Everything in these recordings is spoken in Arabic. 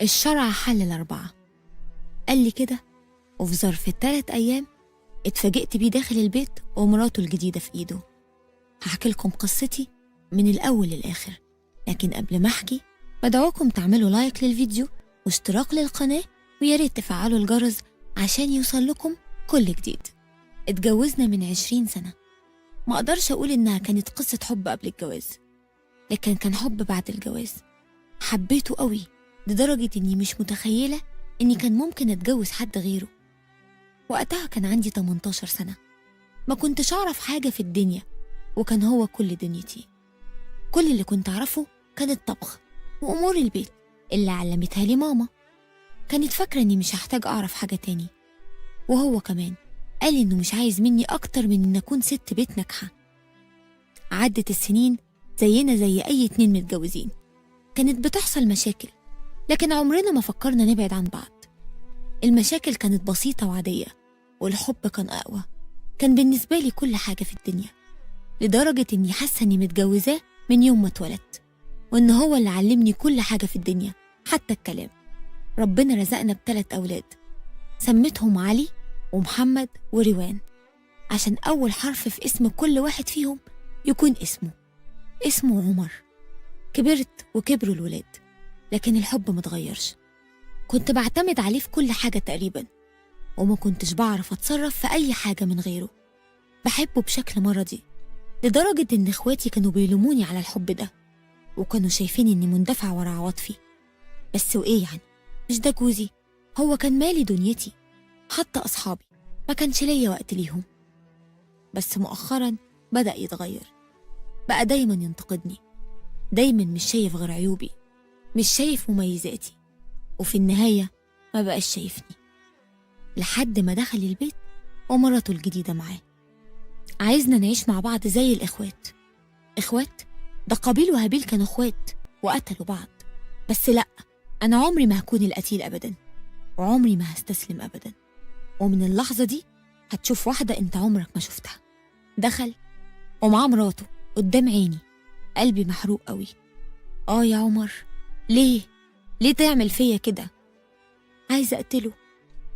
الشرع حل 4. قال لي كده، وفي ظرف 3 أيام اتفاجئت بيه داخل البيت ومراته الجديدة في إيده. هحكي لكم قصتي من الأول للآخر، لكن قبل ما أحكي بدعوكم تعملوا لايك للفيديو واشتراك للقناة، وياريت تفعلوا الجرس عشان يوصل لكم كل جديد. اتجوزنا من 20 سنة. ما أقدرش أقول إنها كانت قصة حب قبل الجواز، لكن كان حب بعد الجواز. حبيته قوي لدرجة إني مش متخيلة إني كان ممكن أتجوز حد غيره. وقتها كان عندي 18 سنة، ما كنتش أعرف حاجة في الدنيا، وكان هو كل دنيتي. كل اللي كنت أعرفه كان الطبخ وأمور البيت اللي علمتها لي ماما. كانت فاكرة إني مش هحتاج أعرف حاجة تاني، وهو كمان قال إنه مش عايز مني أكتر من إن أكون ست بيت ناجحة. عدت السنين زينا زي أي 2 متجوزين، كانت بتحصل مشاكل، لكن عمرنا ما فكرنا نبعد عن بعض. المشاكل كانت بسيطة وعادية، والحب كان أقوى. كان بالنسبة لي كل حاجة في الدنيا، لدرجة إني حاسة إني متجوزاه من يوم ما اتولدت، وإن هو اللي علمني كل حاجة في الدنيا حتى الكلام. ربنا رزقنا ب3 أولاد، سميتهم علي ومحمد وروان، عشان أول حرف في اسم كل واحد فيهم يكون اسمه عمر. كبرت وكبروا الولاد، لكن الحب متغيرش. كنت بعتمد عليه في كل حاجة تقريبا، وما كنتش بعرف أتصرف في أي حاجة من غيره. بحبه بشكل مرضي، لدرجة إن إخواتي كانوا بيلوموني على الحب ده، وكانوا شايفين إني مندفع ورا عواطفي. بس وإيه يعني، مش ده جوزي؟ هو كان مالي دنيتي. حتى أصحابي ما كانش ليا وقت ليهم. بس مؤخرا بدأ يتغير، بقى دايما ينتقدني، دايما مش شايف غير عيوبي، مش شايف مميزاتي، وفي النهاية ما بقاش شايفني. لحد ما دخل البيت ومراته الجديدة معاه، عايزنا نعيش مع بعض زي الإخوات. إخوات؟ ده قابيل وهابيل كانوا إخوات وقتلوا بعض. بس لأ، أنا عمري ما هكون القتيل أبدا، وعمري ما هستسلم أبدا. ومن اللحظة دي هتشوف واحدة أنت عمرك ما شفتها. دخل ومعاه مراته قدام عيني، قلبي محروق قوي. يا عمر، ليه تعمل فيا كده؟ عايزة أقتله،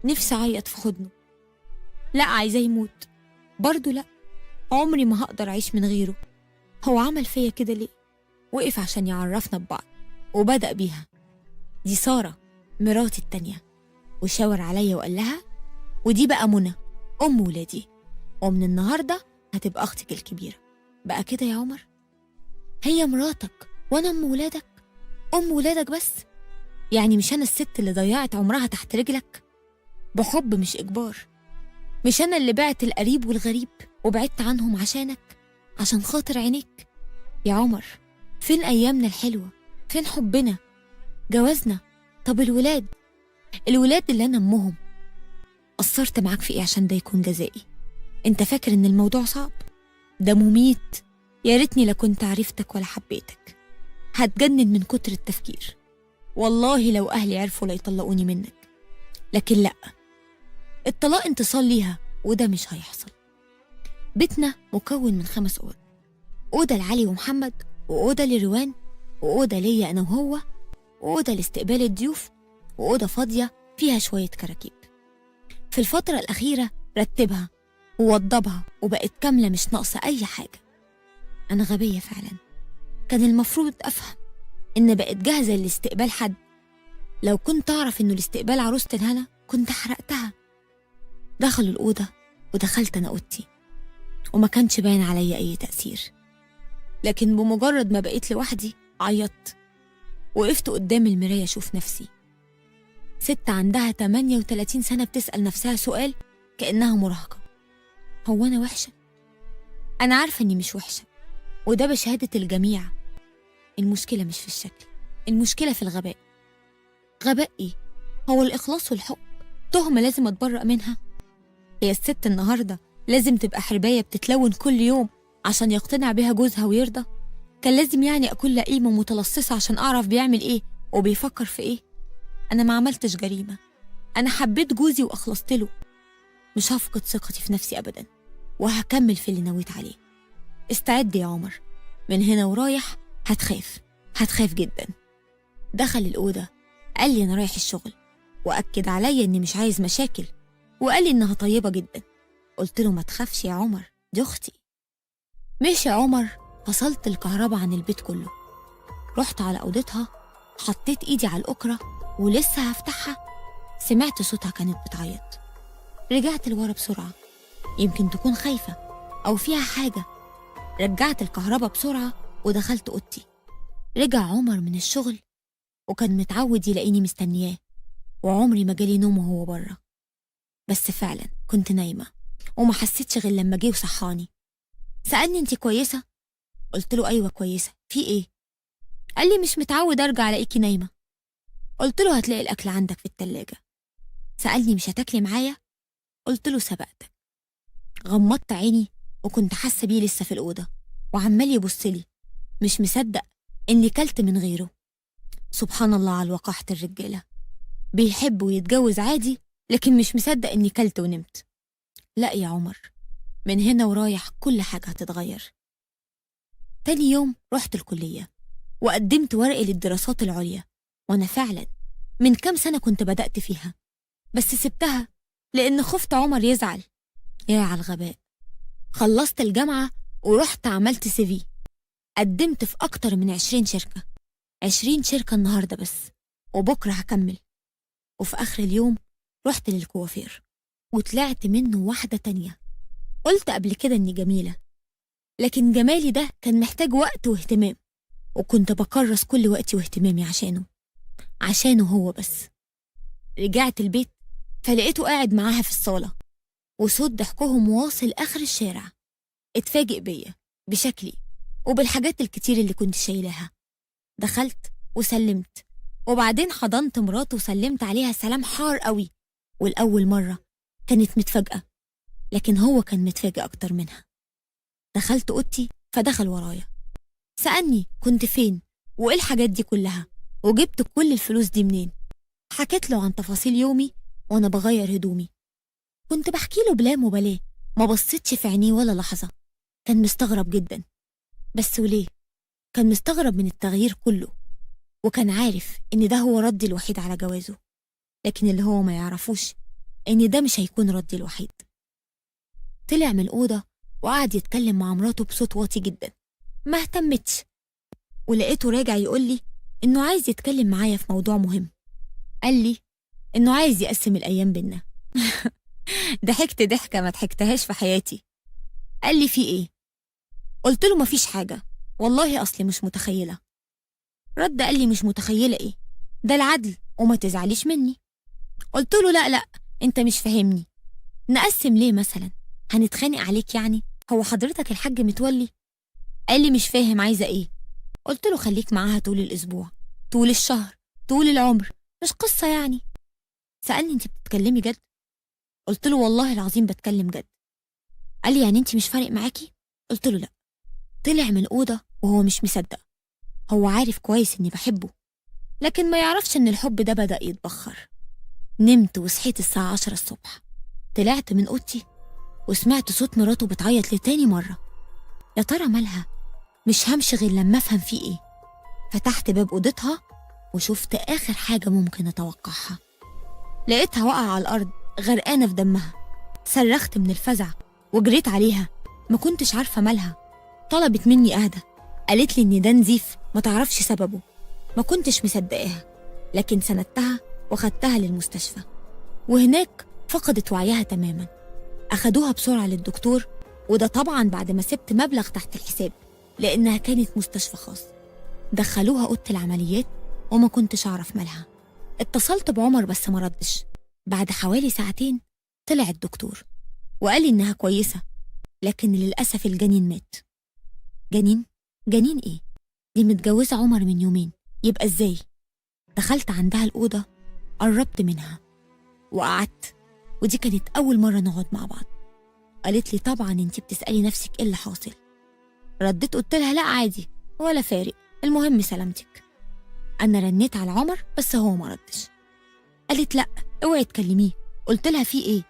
نفسي أعيط في حضنه. لا، عايزة يموت برضو. لا، عمري ما هقدر أعيش من غيره. هو عمل فيا كده ليه؟ وقف عشان يعرفنا ببعض، وبدأ بيها. دي سارة مراتي التانية، وشاور عليا وقال لها: ودي بقى منى أم ولادي، ومن النهاردة هتبقى أختك الكبيرة. بقى كده يا عمر؟ هي مراتك وأنا أم ولادك؟ أم ولادك بس؟ يعني مش أنا الست اللي ضيعت عمرها تحت رجلك بحب مش إجبار؟ مش أنا اللي بعت القريب والغريب وبعدت عنهم عشانك، عشان خاطر عينيك؟ يا عمر، فين أيامنا الحلوة؟ فين حبنا؟ جوازنا؟ طب الولاد اللي أنا أمهم، قصرت معاك في إيه عشان ده يكون جزائي؟ أنت فاكر إن الموضوع صعب؟ ده مميت. يا ريتني لا كنت عرفتك ولا حبيتك. هتجنن من كتر التفكير. والله لو أهلي عرفوا لا يطلقوني منك. لكن لأ، الطلاق انتصال ليها، وده مش هيحصل. بيتنا مكون من 5 أوض، أوضة لعلي ومحمد، وأوضة لروان، وأوضة ليا أنا وهو، وأوضة لاستقبال الضيوف، وأوضة فاضية فيها شوية كراكيب. في الفترة الأخيرة رتبها ووضبها وبقت كاملة، مش ناقصة أي حاجة. أنا غبية فعلا، كان المفروض أفهم إن بقت جاهزة لاستقبال حد. لو كنت أعرف إنه لاستقبال عروسة الهنا كنت حرقتها. دخلوا الأوضة ودخلت أنا أوضتي، وما كانش باين عليا أي تأثير. لكن بمجرد ما بقيت لوحدي عيطت، وقفت قدام المراية أشوف نفسي. ست عندها 38 سنة بتسأل نفسها سؤال كأنها مراهقة: هو أنا وحشة؟ أنا عارفة إني مش وحشة، وده بشهادة الجميع. المشكلة مش في الشكل، المشكلة في الغباء. غباء إيه؟ هو الإخلاص والحب تهمة لازم أتبرأ منها؟ هي الست النهاردة لازم تبقى حرباية بتتلون كل يوم عشان يقتنع بها جوزها ويرضى؟ كان لازم يعني أكون لئيمة ومتلصصة عشان أعرف بيعمل إيه وبيفكر في إيه؟ أنا ما عملتش جريمة، أنا حبيت جوزي وأخلصت له. مش هفقد ثقتي في نفسي أبدا، وهكمل في اللي نويت عليه. استعد يا عمر، من هنا ورايح هتخاف جدا. دخل الأوضة قال لي أنا رايح الشغل، وأكد عليا إني مش عايز مشاكل، وقال لي إنها طيبة جدا. قلت له ما تخافش يا عمر، دي أختي. ماشي يا عمر. فصلت الكهرباء عن البيت كله، رحت على أوضتها، حطيت إيدي على الأكرة ولسه هفتحها سمعت صوتها كانت بتعيط. رجعت لورا بسرعة، يمكن تكون خايفة أو فيها حاجة. رجعت الكهرباء بسرعة ودخلت أوضتي. رجع عمر من الشغل وكان متعود يلاقيني مستنياه، وعمري ما جالي نوم وهو بره. بس فعلا كنت نايمة وما حسيتش غير لما جه وصحاني. سألني انتي كويسة؟ قلت له أيوة كويسة، في ايه؟ قال لي مش متعود أرجع ألاقيكي نايمة. قلت له هتلاقي الأكل عندك في التلاجة. سألني مش هتاكلي معايا؟ قلت له سبقتك. غمضت عيني وكنت حاسة بيه لسه في الأوضة وعمال يبصلي، مش مصدق إني كلت من غيره. سبحان الله على وقاحة الرجالة، بيحب ويتجوز عادي لكن مش مصدق إني كلت ونمت. لا يا عمر، من هنا ورايح كل حاجة هتتغير. تاني يوم رحت الكلية وقدمت ورقي للدراسات العليا، وأنا فعلا من كام سنة كنت بدأت فيها، بس سبتها لأن خفت عمر يزعل. يا على الغباء. خلصت الجامعة ورحت عملت CV، قدمت في أكتر من 20 شركة. 20 شركة النهاردة بس، وبكرة هكمل. وفي آخر اليوم رحت للكوافير وطلعت منه واحدة تانية. قلت قبل كده إني جميلة، لكن جمالي ده كان محتاج وقت واهتمام، وكنت بكرس كل وقتي واهتمامي عشانه هو بس. رجعت البيت فلقيته قاعد معاها في الصالة، وصوت ضحكهم واصل آخر الشارع. اتفاجئ بيا، بشكلي، وبالحاجات الكتير اللي كنت شايلاها. دخلت وسلمت، وبعدين حضنت مراته وسلمت عليها سلام حار قوي. والأول مرة كانت متفاجئة، لكن هو كان متفاجئ أكتر منها. دخلت أوضتي فدخل ورايا، سألني كنت فين وإيه الحاجات دي كلها وجبت كل الفلوس دي منين. حكيت له عن تفاصيل يومي وأنا بغير هدومي. كنت بحكي له بلا مبالاة، ما بصيتش في عينيه ولا لحظة. كان مستغرب جدا. بس وليه؟ كان مستغرب من التغيير كله، وكان عارف إن ده هو ردي الوحيد على جوازه، لكن اللي هو ما يعرفوش إن ده مش هيكون ردي الوحيد. طلع من الأوضة وقعد يتكلم مع مراته بصوت واطي جدا. ما اهتمتش، ولقيته راجع يقول لي إنه عايز يتكلم معايا في موضوع مهم. قال لي إنه عايز يقسم الأيام بينا. ضحكت ضحكة ما ضحكتهاش في حياتي. قال لي في إيه؟ قلت له مفيش حاجة، والله أصلي مش متخيلة. رد قال لي مش متخيلة إيه؟ ده العدل وما تزعليش مني. قلت له لا أنت مش فاهمني. نقسم ليه مثلا؟ هنتخانق عليك يعني؟ هو حضرتك الحاج متولي؟ قال لي مش فاهم عايزة إيه؟ قلت له خليك معاها طول الأسبوع، طول الشهر، طول العمر، مش قصة يعني. سألني انت بتتكلمي جد؟ قلت له والله العظيم بتكلم جد. قال لي يعني انت مش فارق معاكي؟ قلت له لا. طلع من الأوضة وهو مش مصدق. هو عارف كويس اني بحبه، لكن ما يعرفش ان الحب ده بدأ يتبخر. نمت وصحيت الساعة 10 الصبح. طلعت من أوضتي وسمعت صوت مراته بتعيط لتاني مرة. يا ترى مالها؟ مش همشي غير لما افهم فيه ايه. فتحت باب أوضتها وشفت آخر حاجة ممكن أتوقعها. لقيتها واقعة على الأرض غرقانة في دمها. صرخت من الفزع وجريت عليها، ما كنتش عارفة مالها. طلبت مني أهدى، قالت لي إن ده نزيف ما تعرفش سببه. ما كنتش مصدقاها، لكن سندتها وخدتها للمستشفى، وهناك فقدت وعيها تماما. أخدوها بسرعة للدكتور، وده طبعا بعد ما سبت مبلغ تحت الحساب لأنها كانت مستشفى خاص. دخلوها أوضة العمليات وما كنتش أعرف مالها. اتصلت بعمر بس ما ردش. بعد حوالي ساعتين طلع الدكتور وقال لي إنها كويسة، لكن للأسف الجنين مات. جنين إيه؟ دي متجوزة عمر من يومين، يبقى إزاي؟ دخلت عندها الأوضة، قربت منها وقعدت، ودي كانت أول مرة نقعد مع بعض. قالت لي طبعا انتي بتسألي نفسك إيه اللي حاصل. رديت قلت لها لا عادي ولا فارق، المهم سلامتك. أنا رنيت على عمر بس هو ما ردش. قالت لا اوعي تكلميه. قلت لها في ايه؟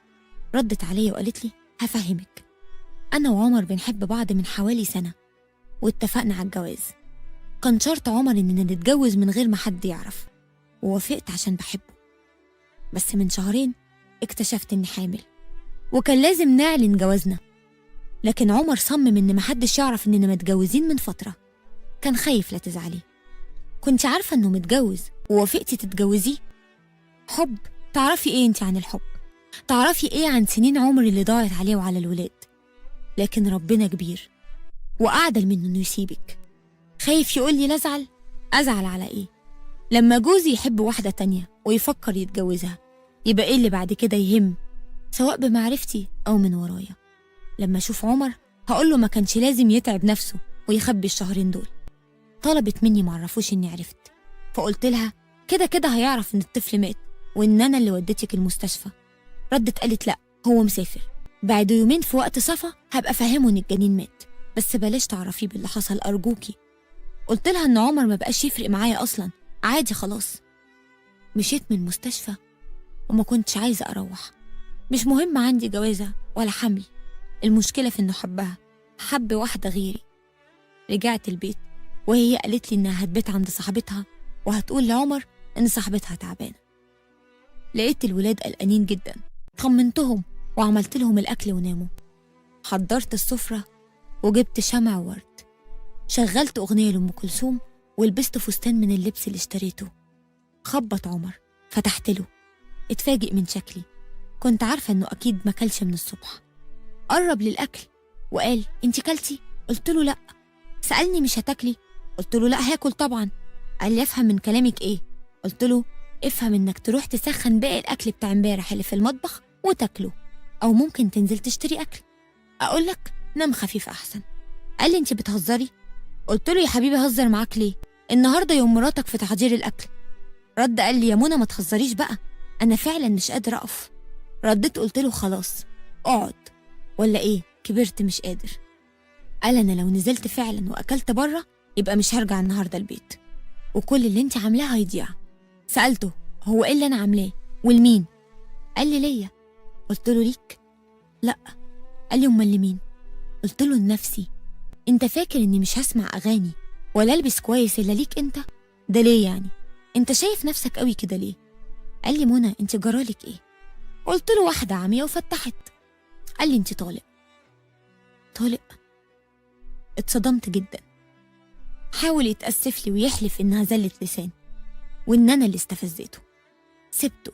ردت عليا وقالت لي هفهمك. أنا وعمر بنحب بعض من حوالي سنة واتفقنا على الجواز. كان شرط عمر إننا نتجوز من غير ما حد يعرف. ووافقت عشان بحبه. بس من شهرين اكتشفت إني حامل، وكان لازم نعلن جوازنا. لكن عمر صمم إن محدش يعرف إننا متجوزين من فترة. كان خايف لا تزعلي. كنت عارفة إنه متجوز ووافقتي تتجوزيه؟ حب؟ تعرفي إيه أنت عن الحب؟ تعرفي إيه عن سنين عمري اللي ضاعت عليه وعلى الولاد؟ لكن ربنا كبير وأعدل منه إنه يسيبك. خايف يقولي لا أزعل؟ أزعل على إيه؟ لما جوزي يحب واحدة تانية ويفكر يتجوزها، يبقى إيه اللي بعد كده يهم، سواء بمعرفتي أو من ورايا؟ لما أشوف عمر هقوله ما كانش لازم يتعب نفسه ويخبي الشهرين دول. طلبت مني معرفوش إني عرفت، فقلت لها كده كده هيعرف إن الطفل مات وإن أنا اللي وديتك المستشفى. ردت قالت لأ، هو مسافر، بعد يومين في وقت صفا هبقى فهمه إن الجنين مات، بس بلاش تعرفيه باللي حصل أرجوكي. قلت لها إن عمر ما بقاش يفرق معايا أصلا، عادي خلاص. مشيت من المستشفى وما كنتش عايزة أروح. مش مهم عندي جوازة ولا حمل، المشكلة في إنه حبها، حب واحدة غيري. رجعت البيت وهي قالت لي إنها هتبات عند صاحبتها وهتقول لعمر إن صاحبتها تعبانة. لقيت الولاد قلقانين جدا، طمنتهم وعملت لهم الأكل وناموا. حضرت السفرة وجبت شمع وورد، شغلت أغنية لأم كلثوم ولبست فستان من اللبس اللي اشتريته. خبط عمر، فتحت له، اتفاجئ من شكلي. كنت عارفة إنه أكيد ما كلش من الصبح. قرب للأكل وقال انتي كلتي؟ قلت له لأ. سألني مش هتاكلي؟ قلت له لأ هاكل طبعا. قال لي افهم من كلامك ايه؟ قلت له افهم انك تروح تسخن باقي الأكل بتاع امبارح اللي في المطبخ وتاكله، أو ممكن تنزل تشتري أكل. أقولك نام خفيف أحسن. قال لي انتي بتهزري؟ قلت له يا حبيبي هزر معاك ليه؟ النهارده يوم مراتك في تحضير الأكل. رد قال لي يا منى ما تهزريش بقى، أنا فعلا مش قادر أقف. رديت قلت له خلاص اقعد، ولا ايه كبرت مش قادر. قال انا لو نزلت فعلا واكلت بره يبقى مش هرجع النهارده البيت، وكل اللي انت عاملاه هيضيع. سالته هو ايه اللي انا عاملاه والمين؟ قال لي ليا. قلت له ليك؟ لا. قال لي امال لمين؟ قلت له لنفسي. انت فاكر اني مش هسمع اغاني ولا البس كويس الا ليك انت؟ ده ليه يعني؟ انت شايف نفسك قوي كده ليه؟ قال لي منى انت جرالك ايه؟ قلت له واحده عمية وفتحت. قال لي انت طالق. طالق؟ اتصدمت جدا. حاول يتأسف لي ويحلف إنها زلة لسان وإن أنا اللي استفزيته. سبته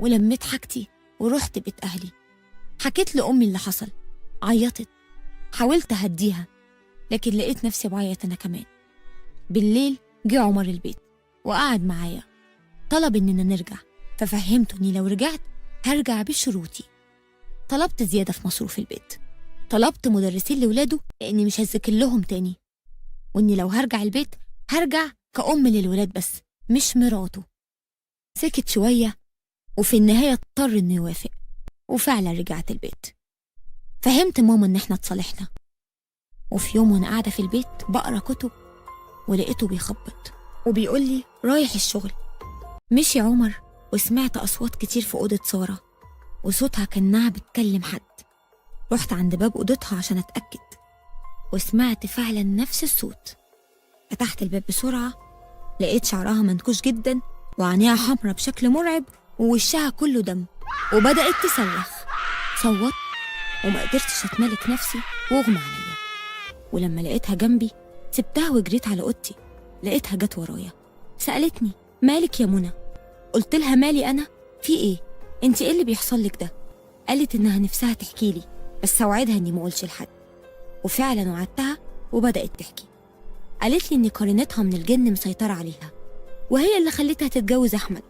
ولميت حاجتي ورحت بيت أهلي. حكيت لأمي اللي حصل، عيطت. حاولت أهديها لكن لقيت نفسي بعيط أنا كمان. بالليل جه عمر البيت وقعد معايا، طلب إننا نرجع، ففهمته إني لو رجعت هرجع بشروطي. طلبت زيادة في مصروف البيت، طلبت مدرسين لولاده لأني مش هذاكر لهم تاني، وإني لو هرجع البيت هرجع كأم للولاد بس مش مراته. سكت شوية وفي النهاية اضطر إنه يوافق، وفعلا رجعت البيت. فهمت ماما إن إحنا اتصالحنا. وفي يوم وأنا قاعدة في البيت بقرا كتب ولقيته بيخبط وبيقول لي رايح الشغل. مشي عمر وسمعت أصوات كتير في أوضة سارة وصوتها كأنها بتكلم حد. رحت عند باب أوضتها عشان أتأكد وسمعت فعلا نفس الصوت. فتحت الباب بسرعة، لقيت شعرها منكوش جدا وعينيها حمرا بشكل مرعب ووشها كله دم، وبدأت تصرخ. صوت وما قدرتش أتملك نفسي واغمى عليا. ولما لقيتها جنبي سبتها وجريت على أوضتي. لقيتها جت ورايا سألتني مالك يا منى؟ قلت لها مالي أنا؟ في إيه؟ أنت إيه اللي بيحصل لك ده؟ قالت إنها نفسها تحكي لي بس أوعدها إني ما أقولش لحد. وفعلا وعدتها وبدأت تحكي. قالت لي إن قرينتها من الجن مسيطرة عليها وهي اللي خلتها تتجوز أحمد،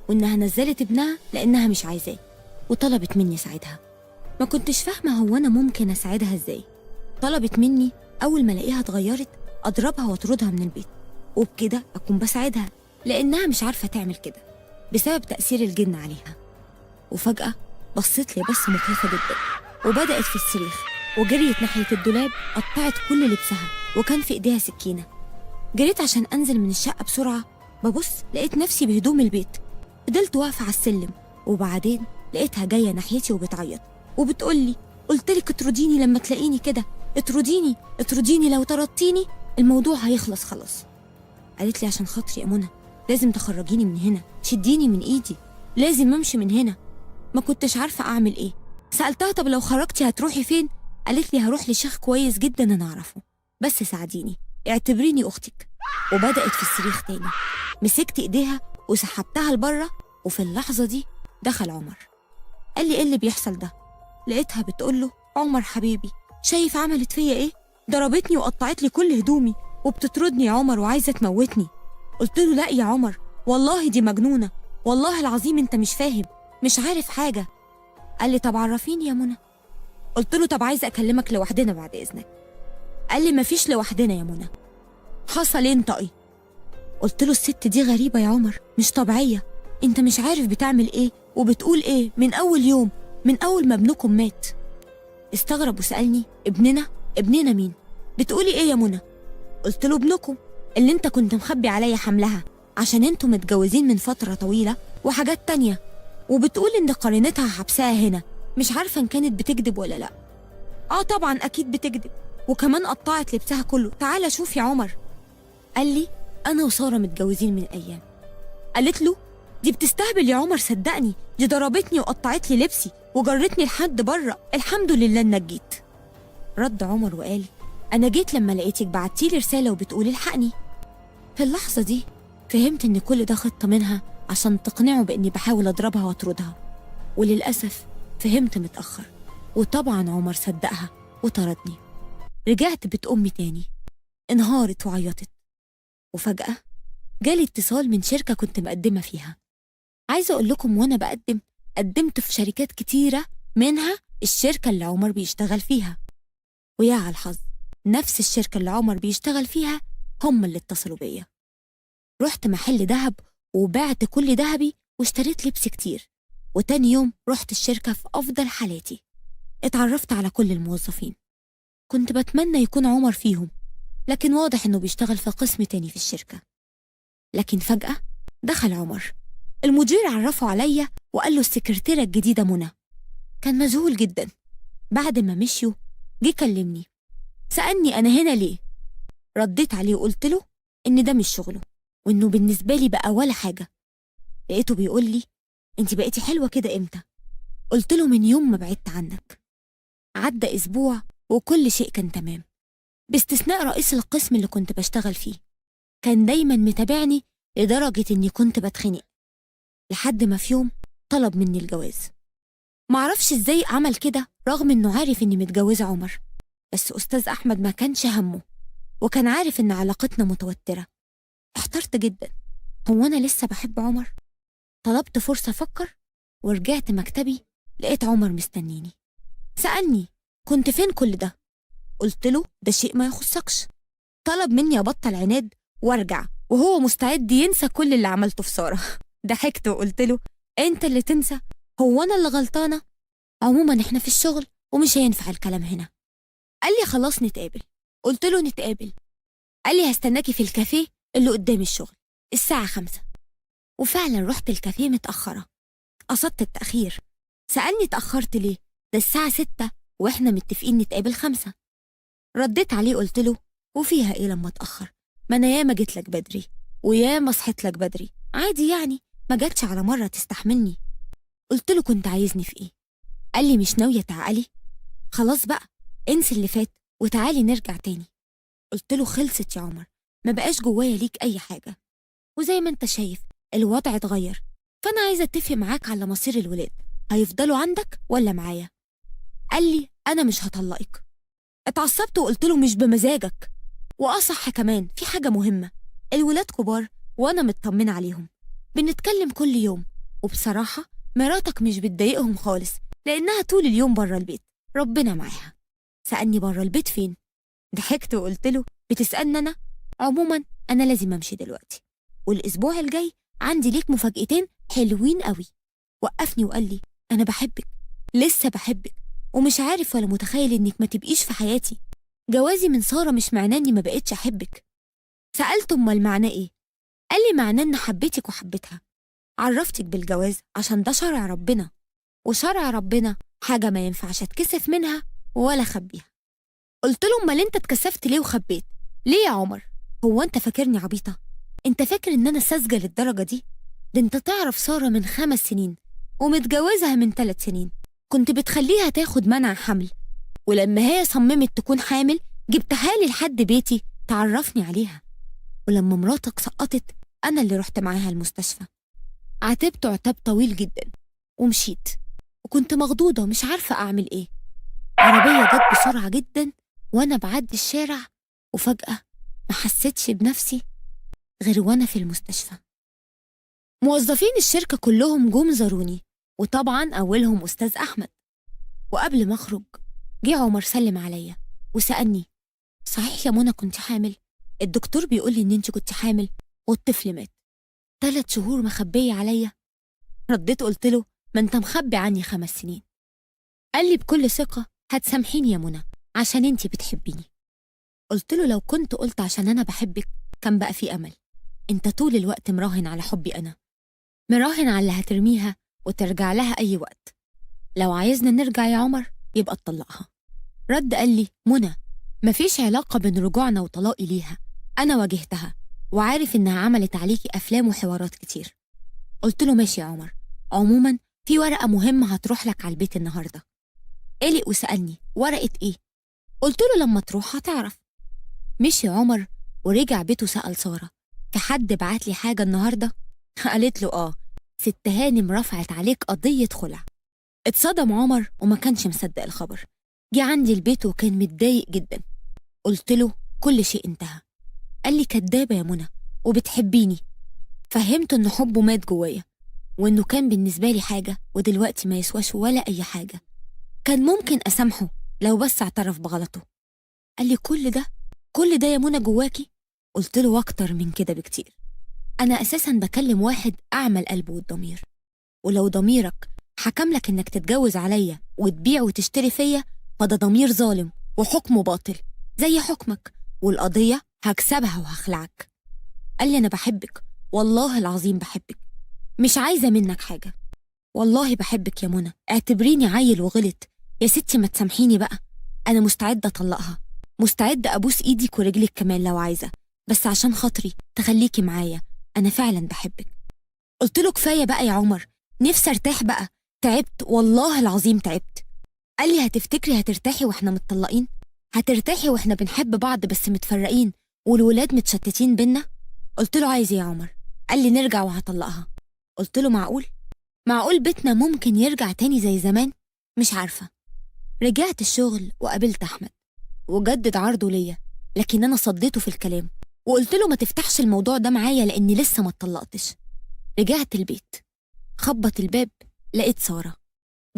وإنها نزلت ابنها لأنها مش عايزاه، وطلبت مني أساعدها. ما كنتش فاهمة هو أنا ممكن أساعدها إزاي. طلبت مني أول ما ألاقيها اتغيرت أضربها وأطردها من البيت، وبكده أكون بساعدها لأنها مش عارفة تعمل كده بسبب تأثير الجن عليها. وفجأة بصت لي بس مخيفة جدا وبدأت في الصريخ وجريت ناحية الدولاب، قطعت كل لبسها وكان في إيديها سكينة. جريت عشان أنزل من الشقة بسرعة، ببص لقيت نفسي بهدوم البيت. فضلت واقفة على السلم وبعدين لقيتها جاية ناحيتي وبتعيط وبتقولي قلتلك اطرديني لما تلاقيني كده، اطرديني اطرديني، لو طردتيني الموضوع هيخلص خلاص. قالت لي عشان خاطري يا منى لازم تخرجيني من هنا، شديني من إيدي، لازم أمشي من هنا. ما كنتش عارفة أعمل إيه. سألتها طب لو خرجتي هتروحي فين؟ قالت لي هروح لشيخ كويس جدا أنا أعرفه، بس ساعديني، اعتبريني أختك. وبدأت في الصريخ تاني. مسكت إيديها وسحبتها لبره، وفي اللحظة دي دخل عمر. قال لي إيه اللي بيحصل ده؟ لقيتها بتقوله عمر حبيبي، شايف عملت فيا إيه؟ ضربتني وقطعت لي كل هدومي وبتطردني يا عمر وعايزة تموتني. قلت له لا يا عمر، والله دي مجنونة، والله العظيم أنت مش فاهم، مش عارف حاجة. قال لي طب عرفيني يا منى. قلت له طب عايزة أكلمك لوحدنا بعد إذنك. قال لي مفيش لوحدنا يا منى. حصل إيه انطقي؟ قلت له الست دي غريبة يا عمر، مش طبيعية، انت مش عارف بتعمل ايه وبتقول ايه من اول يوم، من اول ما ابنكم مات. استغرب وسألني ابننا مين؟ بتقولي ايه يا منى؟ قلت له ابنكم اللي انت كنت مخبي عليا حملها عشان انتوا متجوزين من فترة طويلة وحاجات تانية، وبتقول ان قرينتها حبسها هنا، مش عارفة ان كانت بتكذب ولا لا. اه طبعا اكيد بتكذب، وكمان قطعت لبسها كله، تعالى شوف يا عمر. قال لي انا وسارة متجوزين من ايام. قالت له دي بتستهبل يا عمر، صدقني دي ضربتني وقطعت لي لبسي وجرتني لحد بره، الحمد لله انك جيت. رد عمر وقال انا جيت لما لقيتك بعتيلي رسالة وبتقولي الحقني. في اللحظة دي فهمت ان كل ده خطة منها عشان تقنعه باني بحاول اضربها واطردها، وللأسف فهمت متأخر، وطبعا عمر صدقها وطردني. رجعت بيت امي تاني، انهارت وعيطت. وفجأة جالي اتصال من شركة كنت مقدمة فيها. عايزة أقول لكم وأنا قدمت في شركات كتيرة، منها الشركة اللي عمر بيشتغل فيها. ويا على الحظ نفس الشركة اللي عمر بيشتغل فيها هم اللي اتصلوا بيا. رحت محل دهب وبعت كل دهبي واشتريت لبس كتير، وتاني يوم رحت الشركة في أفضل حالاتي. اتعرفت على كل الموظفين، كنت بتمنى يكون عمر فيهم، لكن واضح إنه بيشتغل في قسم تاني في الشركة. لكن فجأة دخل عمر، المدير عرفه عليا وقال له السكرتيرة الجديدة منى. كان مذهول جدا. بعد ما مشيوا جه كلمني، سألني أنا هنا ليه؟ رديت عليه وقلت له إن ده مش شغله، وإنه بالنسبة لي بقى ولا حاجة. لقيته بيقول لي أنت بقيتي حلوة كده إمتى؟ قلت له من يوم ما بعدت عنك. عدى أسبوع وكل شيء كان تمام، باستثناء رئيس القسم اللي كنت بشتغل فيه. كان دايما متابعني لدرجة إني كنت بتخنق، لحد ما في يوم طلب مني الجواز. معرفش إزاي عمل كده رغم إنه عارف إني متجوزة عمر، بس أستاذ أحمد ما كانش همه، وكان عارف إن علاقتنا متوترة. احترت جدا، هو أنا لسه بحب عمر؟ طلبت فرصة أفكر ورجعت مكتبي، لقيت عمر مستنيني. سألني كنت فين كل ده؟ قلت له ده شيء ما يخصكش. طلب مني أبطل عناد وارجع، وهو مستعد ينسى كل اللي عملته في سارة. ضحكت وقلت له انت اللي تنسى؟ هو انا اللي غلطانة؟ عموما احنا في الشغل ومش هينفع الكلام هنا. قال لي خلاص نتقابل. قلت له نتقابل. قال لي هستناكي في الكافيه اللي قدام الشغل الساعة 5. وفعلا رحت الكافيه متأخرة، قصدت التأخير. سألني اتأخرت ليه؟ ده الساعة 6 واحنا متفقين نتقابل 5. رديت عليه قلت له وفيها ايه لما اتأخر؟ ما انا ياما جيت لك بدري وياما صحيت لك بدري، عادي يعني، ما جاتش على مرة تستحملني. قلت له كنت عايزني في ايه؟ قال لي مش ناوية تعالي؟ خلاص بقى انسي اللي فات وتعالي نرجع تاني. قلت له خلصت يا عمر، ما بقاش جوايا ليك اي حاجة، وزي ما انت شايف الوضع اتغير، فانا عايزة اتفق معاك على مصير الولاد، هيفضلوا عندك ولا معايا؟ قال لي انا مش هطلقك. اتعصبت وقلت له مش بمزاجك، واصح كمان في حاجة مهمة، الولاد كبار وانا مطمنة عليهم، بنتكلم كل يوم، وبصراحة مراتك مش بتضايقهم خالص لأنها طول اليوم بره البيت، ربنا معاها. سألني بره البيت فين؟ ضحكت وقلت له بتسألني أنا؟ عموما أنا لازم أمشي دلوقتي، والأسبوع الجاي عندي ليك مفاجأتين حلوين قوي. وقفني وقال لي أنا بحبك، لسه بحبك، ومش عارف ولا متخيل إنك ما تبقيش في حياتي. جوازي من سارة مش معناه إني ما بقتش أحبك. سألت أمال معناه إيه؟ قال لي معناه إن حبيتك وحبيتها، عرفتك بالجواز عشان ده شرع ربنا، وشرع ربنا حاجة ما ينفعش اتكسف منها ولا خبيها. قلت له امال انت اتكسفت ليه وخبيت؟ ليه يا عمر؟ هو انت فاكرني عبيطة؟ انت فاكر ان انا ساذجة للدرجة دي؟ ده انت تعرف سارة من 5 سنين ومتجوزها من 3 سنين، كنت بتخليها تاخد منع حمل، ولما هي صممت تكون حامل جبتها لي لحد بيتي تعرفني عليها، ولما مراتك سقطت أنا اللي رحت معاها المستشفى. عاتبت عتاب طويل جدا ومشيت، وكنت مخضوضة ومش عارفة أعمل إيه. عربية جت بسرعة جدا وأنا بعدي الشارع، وفجأة ما حسيتش بنفسي غير وأنا في المستشفى. موظفين الشركة كلهم جم زاروني، وطبعا أولهم أستاذ أحمد. وقبل ما أخرج جه عمر سلم عليا وسألني: صحيح يا منى كنت حامل؟ الدكتور بيقول لي إن أنت كنت حامل والطفل مات، 3 شهور مخبية عليا. رديت قلت له: ما أنت مخبي عني 5 سنين. قال لي بكل ثقة: هتسامحيني يا منى عشان أنت بتحبيني. قلت له: لو كنت قلت عشان أنا بحبك كان بقى في أمل، أنت طول الوقت مراهن على حبي أنا، مراهن على اللي هترميها وترجع لها أي وقت. لو عايزنا نرجع يا عمر يبقى اتطلقها. رد قال لي: منى، مفيش علاقة بين رجوعنا وطلاقي ليها، أنا واجهتها وعارف إنها عملت عليكي أفلام وحوارات كتير. قلت له: ماشي يا عمر، عموما في ورقة مهمة هتروح لك على البيت النهاردة. قلق وسألني: ورقة إيه؟ قلت له: لما تروح هتعرف. مشي عمر ورجع بيته سأل سارة: في حد بعت لي حاجة النهاردة؟ قالت له: آه، ست هانم رفعت عليك قضية خلع. اتصدم عمر وما كانش مصدق الخبر. جه عندي البيت وكان متضايق جدا. قلت له: كل شيء انتهى. قال لي: كدابة يا منى وبتحبيني. فهمت إن حبه مات جوايا، وإنه كان بالنسبة لي حاجة ودلوقتي ما يسواش ولا أي حاجة. كان ممكن أسامحه لو بس اعترف بغلطه. قال لي: كل ده يا منى جواكي؟ قلت له: أكتر من كده بكتير. أنا أساسا بكلم واحد أعمى القلب والضمير، ولو ضميرك حكم لك إنك تتجوز عليا وتبيع وتشتري فيا فده ضمير ظالم وحكمه باطل زي حكمك، والقضية هكسبها وهخلعك. قال لي: أنا بحبك، والله العظيم بحبك، مش عايزة منك حاجة. والله بحبك يا منى، اعتبريني عيل وغلط يا ستي، ما تسامحيني بقى. أنا مستعدة أطلقها، مستعدة أبوس إيدك ورجلك كمان لو عايزة، بس عشان خاطري تخليكي معايا، أنا فعلا بحبك. قلت له: كفاية بقى يا عمر، نفسي ارتاح بقى، تعبت والله العظيم تعبت. قال لي: هتفتكري هترتاحي واحنا متطلقين؟ هترتاحي واحنا بنحب بعض بس متفرقين والولاد متشتتين بينا؟ قلت له: عايز ايه يا عمر؟ قال لي: نرجع وهطلقها. قلت له: معقول بيتنا ممكن يرجع تاني زي زمان؟ مش عارفة. رجعت الشغل وقابلت أحمد وجدد عرضه ليا، لكن أنا صديته في الكلام وقلت له: ما تفتحش الموضوع ده معايا لأني لسه ما اتطلقتش. رجعت البيت، خبط الباب، لقيت سارة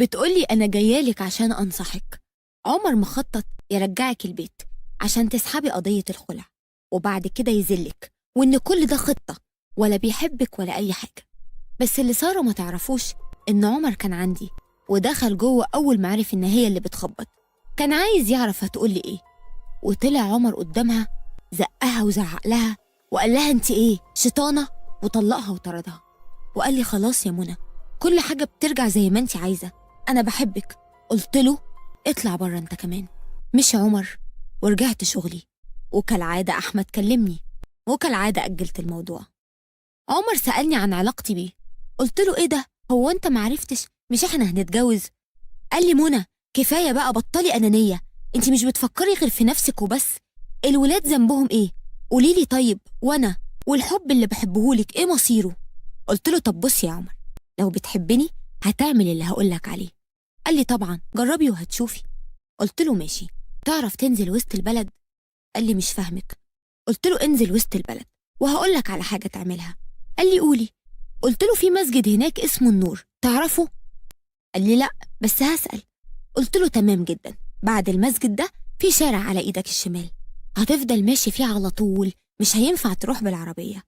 بتقولي: أنا جايالك عشان أنصحك، عمر مخطط يرجعك البيت عشان تسحبي قضية الخلع وبعد كده يذلك، وإن كل ده خطة ولا بيحبك ولا أي حاجة. بس اللي سارة ما تعرفوش إن عمر كان عندي ودخل جوه أول ما عرف إن هي اللي بتخبط، كان عايز يعرف هتقولي إيه. وطلع عمر قدامها زقها وزعق لها وقال لها: أنت إيه شيطانة؟ وطلقها وطردها. وقال لي: خلاص يا منى، كل حاجة بترجع زي ما أنت عايزة، أنا بحبك. قلت له: اطلع بره أنت كمان. مشي عمر ورجعت شغلي، وكالعادة أحمد كلمني، وكالعادة أجلت الموضوع. عمر سألني عن علاقتي بيه، قلت له: إيه ده؟ هو أنت معرفتش؟ مش إحنا هنتجوز؟ قال لي: منى كفاية بقى، بطلي أنانية، أنت مش بتفكري غير في نفسك وبس، الولاد ذنبهم إيه؟ قوليلي طيب، وأنا والحب اللي بحبهولك إيه مصيره؟ قلت له: طب بص يا عمر، لو بتحبني هتعمل اللي هقولك عليه. قال لي: طبعا جربي وهتشوفي. قلت له: ماشي، تعرف تنزل وسط البلد؟ قال لي: مش فاهمك. قلت له: انزل وسط البلد وهقولك على حاجة تعملها. قال لي: قولي. قلت له: في مسجد هناك اسمه النور، تعرفه؟ قال لي: لا بس هسأل. قلت له: تمام جدا، بعد المسجد ده في شارع على ايدك الشمال، هتفضل ماشي فيه على طول، مش هينفع تروح بالعربية.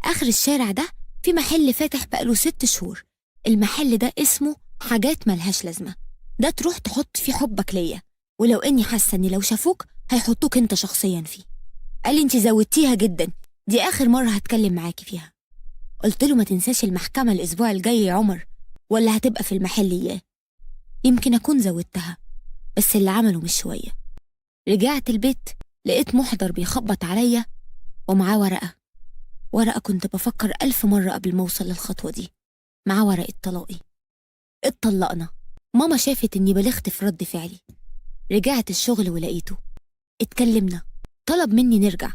آخر الشارع ده في محل فاتح بقاله 6 شهور، المحل ده اسمه حاجات ملهاش لازمة، ده تروح تحط فيه حبك ليا، ولو اني حاسة اني لو شافوك هيحطوك انت شخصيا فيه. قال لي: انت زودتيها جدا، دي آخر مرة هتكلم معاكي فيها. قلت له: ما تنساش المحكمة الأسبوع الجاي يا عمر، ولا هتبقى في المحل إياه. يمكن أكون زودتها بس اللي عمله مش شوية. رجعت البيت لقيت محضر بيخبط عليا ومعاه ورقة. ورقة كنت بفكر 1000 مرة قبل ما أوصل للخطوة دي، مع ورقة طلاقي. اتطلقنا. ماما شافت إني بلغت في رد فعلي. رجعت الشغل ولقيته. اتكلمنا. طلب مني نرجع،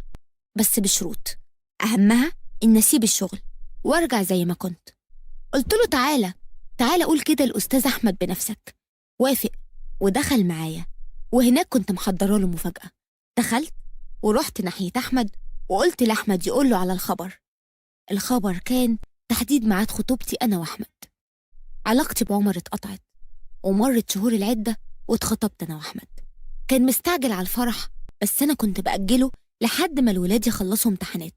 بس بشروط، أهمها إن أسيب الشغل وأرجع زي ما كنت. قلت له تعالى قول كده الأستاذ أحمد بنفسك. وافق ودخل معايا، وهناك كنت محضره له مفاجأة. دخلت ورحت ناحية أحمد وقلت لأحمد يقول له على الخبر كان تحديد ميعاد خطوبتي أنا وأحمد. علاقتي بعمر اتقطعت، ومرت شهور العدة واتخطبت أنا وأحمد. كان مستعجل على الفرح، بس أنا كنت بأجله لحد ما الولاد يخلصوا امتحانات.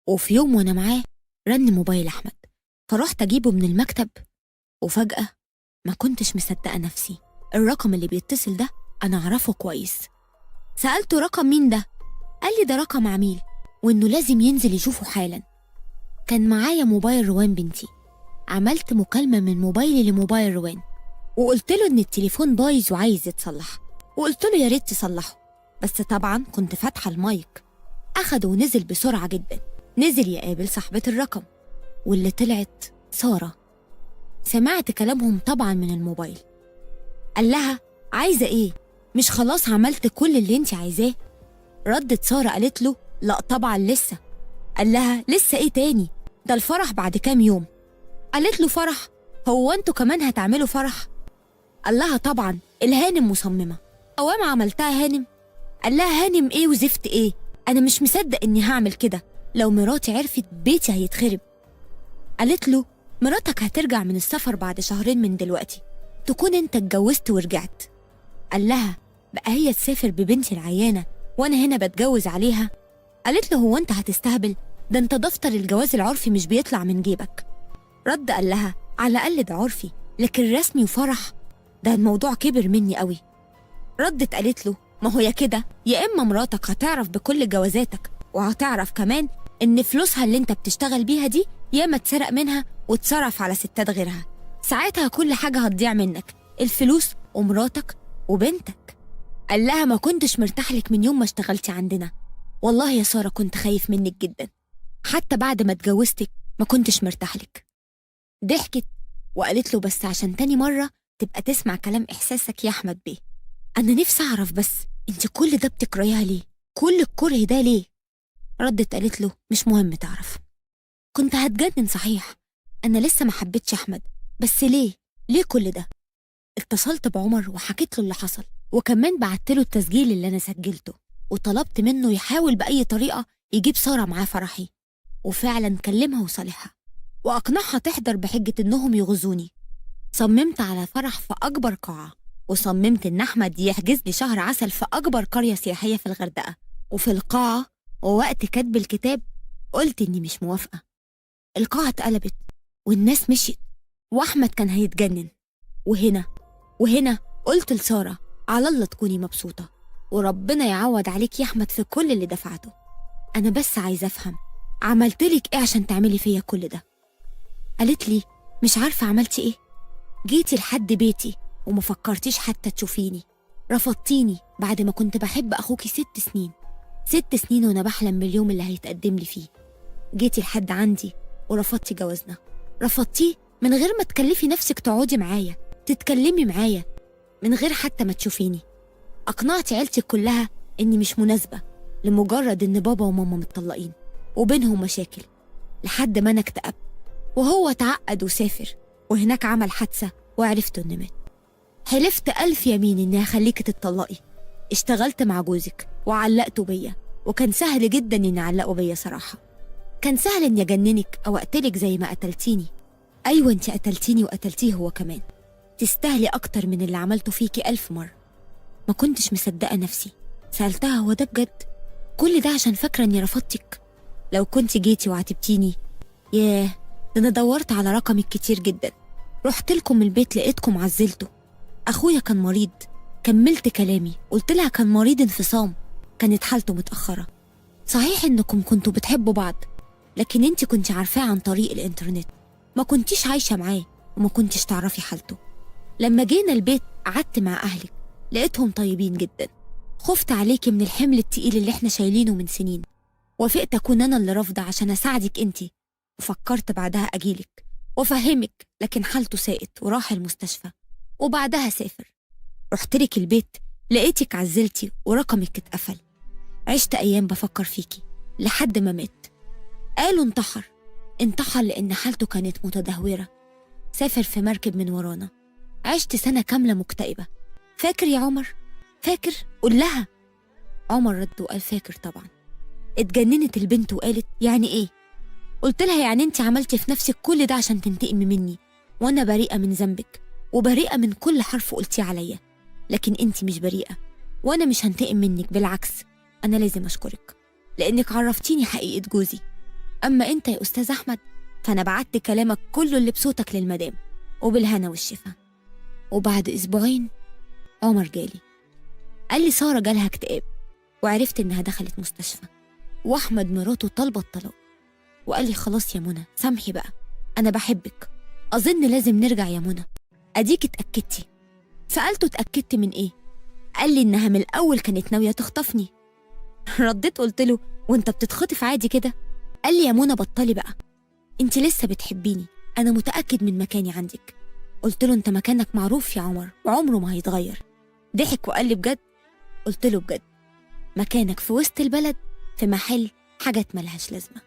وفي يوم وأنا معاه رن موبايل أحمد، فرحت أجيبه من المكتب، وفجأة ما كنتش مصدقة نفسي. الرقم اللي بيتصل ده أنا أعرفه كويس. سألته رقم مين ده؟ قال لي ده رقم عميل، وإنه لازم ينزل يشوفه حالا. كان معايا موبايل روان بنتي. عملت مكالمة من موبايلي لموبايل روان، وقلت له إن التليفون بايظ وعايز يتصلح، وقلت له يا ريت تصلحه، بس طبعا كنت فاتحة المايك. أخده ونزل بسرعة جدا، نزل يقابل صاحبة الرقم واللي طلعت سارة. سمعت كلامهم طبعا من الموبايل. قال لها عايزة إيه؟ مش خلاص عملت كل اللي انت عايزاه؟ ردت سارة قالت له لا طبعا لسه. قال لها لسه إيه تاني؟ ده الفرح بعد كام يوم. قالت له فرح؟ هو انتوا كمان هتعملوا فرح؟ قال لها طبعا، الهانم مصممة. قوام عملتها هانم؟ قال لها هانم ايه وزفت ايه؟ انا مش مصدق اني هعمل كده، لو مراتي عرفت بيتي هيتخرب. قالت له مراتك هترجع من السفر بعد شهرين من دلوقتي، تكون انت اتجوزت ورجعت. قال لها بقى هي تسافر ببنتي العيانة وانا هنا بتجوز عليها؟ قالت له هو انت هتستهبل؟ ده انت دفتر الجواز العرفي مش بيطلع من جيبك. رد قال لها على الأقل ده عرفي، لكن رسمي وفرح ده الموضوع كبر مني قوي. ردت قالت له ما هو يا كده يا إما مراتك هتعرف بكل جوازاتك، وهتعرف كمان إن فلوسها اللي انت بتشتغل بيها دي ياما اتسرق منها واتصرف على ستات غيرها. ساعتها كل حاجة هتضيع منك، الفلوس ومراتك وبنتك. قال لها ما كنتش مرتاح لك من يوم ما اشتغلتي عندنا. والله يا سارة كنت خايف منك جدا، حتى بعد ما اتجوزتك ما كنتش مرتاح لك. ضحكت وقالت له بس عشان تاني مرة تبقى تسمع كلام إحساسك يا أحمد بيه. أنا نفسي أعرف بس أنت كل ده بتكرهيها ليه؟ كل الكره ده ليه؟ ردت قالت له مش مهم تعرف. كنت هتجنن صحيح، أنا لسه ما حبيتش أحمد، بس ليه كل ده؟ اتصلت بعمر وحكيت له اللي حصل، وكمان بعت له التسجيل اللي أنا سجلته، وطلبت منه يحاول بأي طريقة يجيب سارة معاه فرحي. وفعلا كلمها وصالحها وأقنعها تحضر بحجة إنهم يغزوني. صممت على فرح في أكبر قاعة، وصممت إن أحمد يحجز لي شهر عسل في أكبر قرية سياحية في الغردقة. وفي القاعة ووقت كتب الكتاب قلت إني مش موافقة. القاعة اتقلبت والناس مشيت، وأحمد كان هيتجنن. وهنا قلت لسارة على الله تكوني مبسوطة، وربنا يعوض عليك يا أحمد في كل اللي دفعته. أنا بس عايزة أفهم عملتلك إيه عشان تعملي فيا كل ده؟ قالت لي مش عارفة عملتي إيه؟ جيتي لحد بيتي وما فكرتيش حتى تشوفيني، رفضتيني بعد ما كنت بحب أخوكي 6 سنين وأنا بحلم باليوم اللي هيتقدم لي فيه. جيتي لحد عندي ورفضتي جوازنا، رفضتيه من غير ما تكلفي نفسك تقعدي معايا تتكلمي معايا، من غير حتى ما تشوفيني. أقنعتي عيلتي كلها إني مش مناسبة لمجرد إن بابا وماما متطلقين وبينهم مشاكل، لحد ما أنا اكتئبت وهو تعقد وسافر، وهناك عمل حادثة وعرفت إنه مات. حلفت 1000 يمين إني هخليكي تتطلقي. اشتغلت مع جوزك وعلقته بيا، وكان سهل جدا إني أعلقه بيا صراحة. كان سهل إني أجننك أو أقتلك زي ما قتلتيني. أيوة أنت قتلتيني وقتلتيه هو كمان، تستاهلي أكتر من اللي عملته فيكي 1000 مرة. ما كنتش مصدقة نفسي، سألتها هو ده بجد؟ كل ده عشان فاكرة إني رفضتك؟ لو كنت جيتي وعاتبتيني، ياه ده أنا دورت على رقمك كتير جدا، رحت لكم البيت لقيتكم عزلته. أخويا كان مريض، كملت كلامي قلت لها كان مريض انفصام، كانت حالته متأخرة. صحيح إنكم كنتوا بتحبوا بعض، لكن انت كنت عارفاه عن طريق الإنترنت، ما كنتيش عايشة معاه وما كنتيش تعرفي حالته. لما جينا البيت قعدت مع أهلك لقيتهم طيبين جدا، خفت عليكي من الحمل التقيل اللي احنا شايلينه من سنين. وافقت أكون أنا اللي رافضة عشان أساعدك أنتي، وفكرت بعدها أجيلك وأفهمك، لكن حالته ساءت وراح المستشفى، وبعدها سافر. رحتلك البيت لقيتك عزلتي ورقمك اتقفل. عشت أيام بفكر فيكي لحد ما مات. قالوا انتحر لأن حالته كانت متدهورة. سافر في مركب من ورانا. عشت سنة كاملة مكتئبة. فاكر يا عمر؟ فاكر؟ قول لها. عمر رد وقال فاكر طبعا. اتجننت البنت وقالت يعني ايه؟ قلت لها يعني انت عملتي في نفسك كل ده عشان تنتقمي مني، وانا بريئة من ذنبك وبريئة من كل حرف قلتيه عليا، لكن انت مش بريئة وانا مش هنتقم منك، بالعكس انا لازم اشكرك لانك عرفتيني حقيقة جوزي. اما انت يا استاذ احمد فانا بعت كلامك كله اللي بصوتك للمدام، وبالهنا والشفا. وبعد اسبوعين عمر جالي قال لي سارة جالها اكتئاب، وعرفت انها دخلت مستشفى، واحمد مراته طالبة الطلاق. وقال لي خلاص يا منى سامحي بقى، انا بحبك، اظن لازم نرجع يا منى، اديك اتأكدتي. سألته اتأكدت من ايه؟ قال لي انها من الاول كانت ناوية تخطفني. رديت قلت له وانت بتتخطف عادي كده؟ قال لي يا منى بطلي بقى، انت لسه بتحبيني، انا متأكد من مكاني عندك. قلت له انت مكانك معروف يا عمر وعمره ما هيتغير. ضحك وقال لي بجد؟ قلت له بجد، مكانك في وسط البلد في محل حاجات ملهاش لازمة.